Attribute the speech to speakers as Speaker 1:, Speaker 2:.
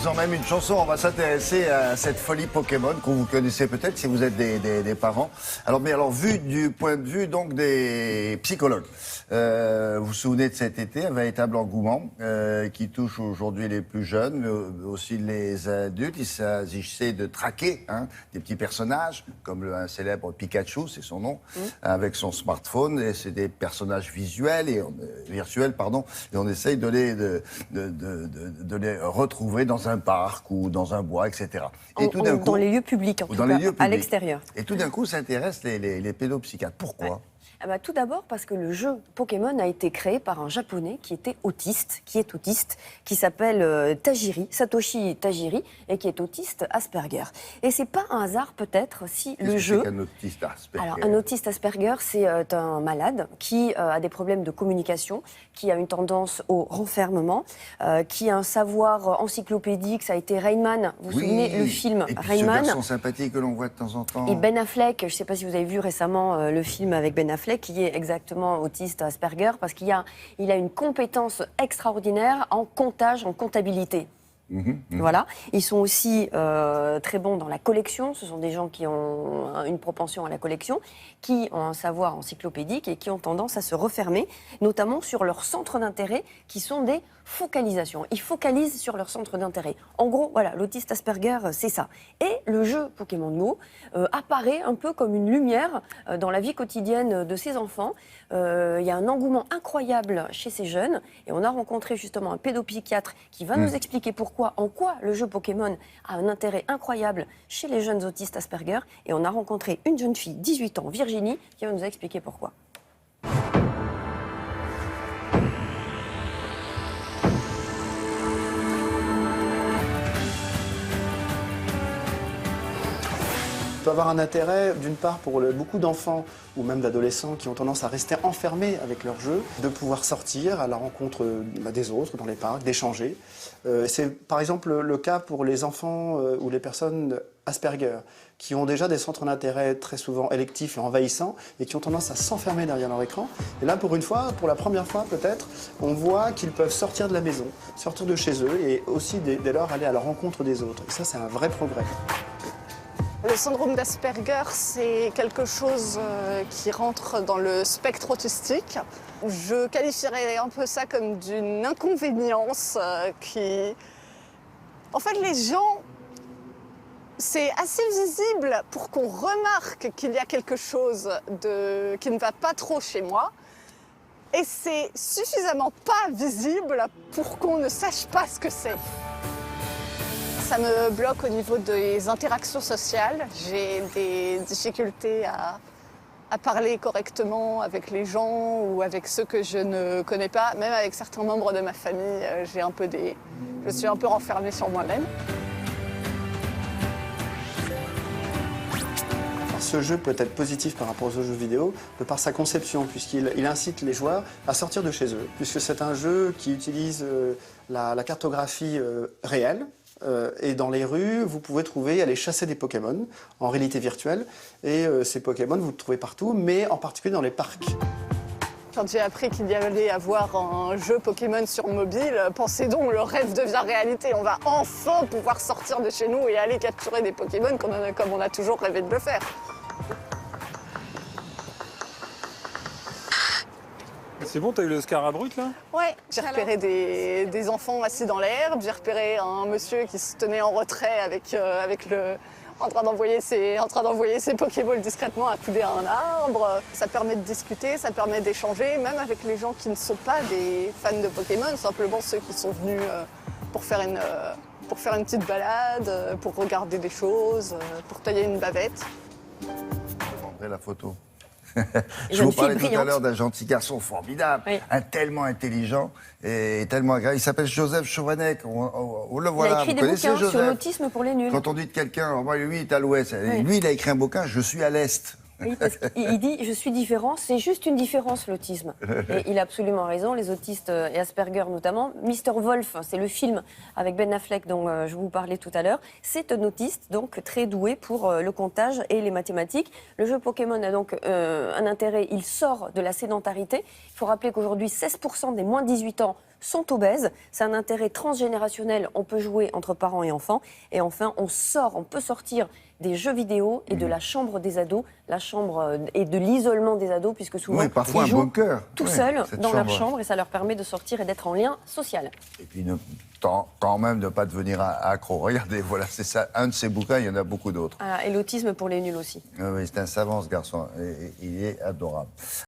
Speaker 1: ils ont même une chanson. On va s'intéresser à cette folie Pokémon que vous connaissez peut-être si vous êtes des parents. Alors, vu du point de vue donc des psychologues, vous vous souvenez de cet été, un véritable engouement qui touche aujourd'hui les plus jeunes, mais aussi les adultes. Il s'agissait de traquer des petits personnages, comme un célèbre Pikachu, c'est son nom, avec son smartphone. Et c'est des personnages virtuels, et on essaye de les retrouver dans un parc ou dans un bois, etc. Et tout d'un coup,
Speaker 2: dans les lieux publics, en tout cas, à l'extérieur.
Speaker 1: Et tout d'un coup, s'intéressent les pédopsychiatres. Pourquoi ?
Speaker 2: Ouais. Tout d'abord parce que le jeu Pokémon a été créé par un Japonais qui est autiste, qui s'appelle Satoshi Tajiri, et qui est autiste Asperger. Et c'est pas un hasard peut-être si le jeu...
Speaker 1: Qu'est-ce que c'est qu'un autiste Asperger ?
Speaker 2: Alors un autiste Asperger, c'est un malade qui a des problèmes de communication, qui a une tendance au renfermement, qui a un savoir encyclopédique. Ça a été Rain Man, vous vous souvenez le film Rain Man ?
Speaker 1: Ce garçon sympathique que l'on voit de temps en temps.
Speaker 2: Et Ben Affleck, je ne sais pas si vous avez vu récemment le film avec Ben Affleck, qui est exactement autiste Asperger, parce qu'il a une compétence extraordinaire en comptage, en comptabilité. Voilà. Ils sont aussi très bons dans la collection. Ce sont des gens qui ont une propension à la collection, qui ont un savoir encyclopédique et qui ont tendance à se refermer, notamment sur leurs centres d'intérêt, qui sont des focalisations. Ils focalisent sur leur centre d'intérêt. En gros, voilà, l'autiste Asperger, c'est ça. Et le jeu Pokémon Go apparaît un peu comme une lumière dans la vie quotidienne de ces enfants. Il y a un engouement incroyable chez ces jeunes. Et on a rencontré justement un pédopsychiatre qui va nous expliquer en quoi le jeu Pokémon a un intérêt incroyable chez les jeunes autistes Asperger. Et on a rencontré une jeune fille, 18 ans, Virginie, qui va nous expliquer pourquoi.
Speaker 3: Peut avoir un intérêt, d'une part, pour beaucoup d'enfants ou même d'adolescents qui ont tendance à rester enfermés avec leur jeu, de pouvoir sortir à la rencontre des autres dans les parcs, d'échanger. C'est par exemple le cas pour les enfants ou les personnes Asperger, qui ont déjà des centres d'intérêt très souvent électifs et envahissants et qui ont tendance à s'enfermer derrière leur écran. Et là, pour la première fois peut-être, on voit qu'ils peuvent sortir de la maison, sortir de chez eux et aussi dès lors aller à la rencontre des autres. Et ça, c'est un vrai progrès.
Speaker 4: Le syndrome d'Asperger, c'est quelque chose qui rentre dans le spectre autistique. Je qualifierais un peu ça comme d'une inconvénience qui... En fait, les gens, c'est assez visible pour qu'on remarque qu'il y a quelque chose qui ne va pas trop chez moi. Et c'est suffisamment pas visible pour qu'on ne sache pas ce que c'est. Ça me bloque au niveau des interactions sociales. J'ai des difficultés à parler correctement avec les gens ou avec ceux que je ne connais pas. Même avec certains membres de ma famille, je suis un peu renfermée sur moi-même.
Speaker 3: Ce jeu peut être positif par rapport aux jeux vidéo de par sa conception, puisqu'il incite les joueurs à sortir de chez eux, puisque c'est un jeu qui utilise la cartographie réelle. Et dans les rues, vous pouvez aller chasser des Pokémon en réalité virtuelle. Et ces Pokémon, vous les trouvez partout, mais en particulier dans les parcs.
Speaker 4: Quand j'ai appris qu'il y allait avoir un jeu Pokémon sur mobile, pensez donc, le rêve devient réalité. On va enfin pouvoir sortir de chez nous et aller capturer des Pokémon comme on a toujours rêvé de le faire.
Speaker 5: C'est bon, t'as eu le Scarabrut là ?
Speaker 4: Ouais, j'ai repéré des enfants assis dans l'herbe, j'ai repéré un monsieur qui se tenait en retrait en train d'envoyer ses Pokéballs discrètement accoudés à un arbre. Ça permet de discuter, ça permet d'échanger, même avec les gens qui ne sont pas des fans de Pokémon, simplement ceux qui sont venus pour faire une petite balade, pour regarder des choses, pour tailler une bavette.
Speaker 1: Je vais montrer la photo. Je vous parlais tout à l'heure d'un gentil garçon formidable, tellement intelligent et tellement agréable. Il s'appelle Joseph Chovanec. On le voit là.
Speaker 2: Il a écrit des bouquins sur l'autisme pour les nuls.
Speaker 1: Quand on dit de quelqu'un, lui il est à l'ouest, lui il a écrit un bouquin, je suis à l'est.
Speaker 2: Oui, parce qu'il dit « je suis différent », c'est juste une différence l'autisme. Et il a absolument raison, les autistes et Asperger notamment. Mr. Wolf, c'est le film avec Ben Affleck dont je vous parlais tout à l'heure. C'est un autiste donc très doué pour le comptage et les mathématiques. Le jeu Pokémon a donc un intérêt, il sort de la sédentarité. Il faut rappeler qu'aujourd'hui 16% des moins de 18 ans sont obèses. C'est un intérêt transgénérationnel. On peut jouer entre parents et enfants. Et enfin, on peut sortir des jeux vidéo et de la chambre des ados, la chambre et de l'isolement des ados, puisque souvent
Speaker 1: Oui, parfois
Speaker 2: ils
Speaker 1: un
Speaker 2: jouent
Speaker 1: bunker.
Speaker 2: tout
Speaker 1: Oui,
Speaker 2: seuls
Speaker 1: cette
Speaker 2: dans leur
Speaker 1: chambre.
Speaker 2: chambre et ça leur permet de sortir et d'être en lien social.
Speaker 1: Et puis quand même ne pas devenir accro. Regardez, voilà, c'est ça. Un de ces bouquins, il y en a beaucoup d'autres.
Speaker 2: Ah, et l'autisme pour les nuls aussi.
Speaker 1: Oui, c'est un savant ce garçon. Et il est adorable.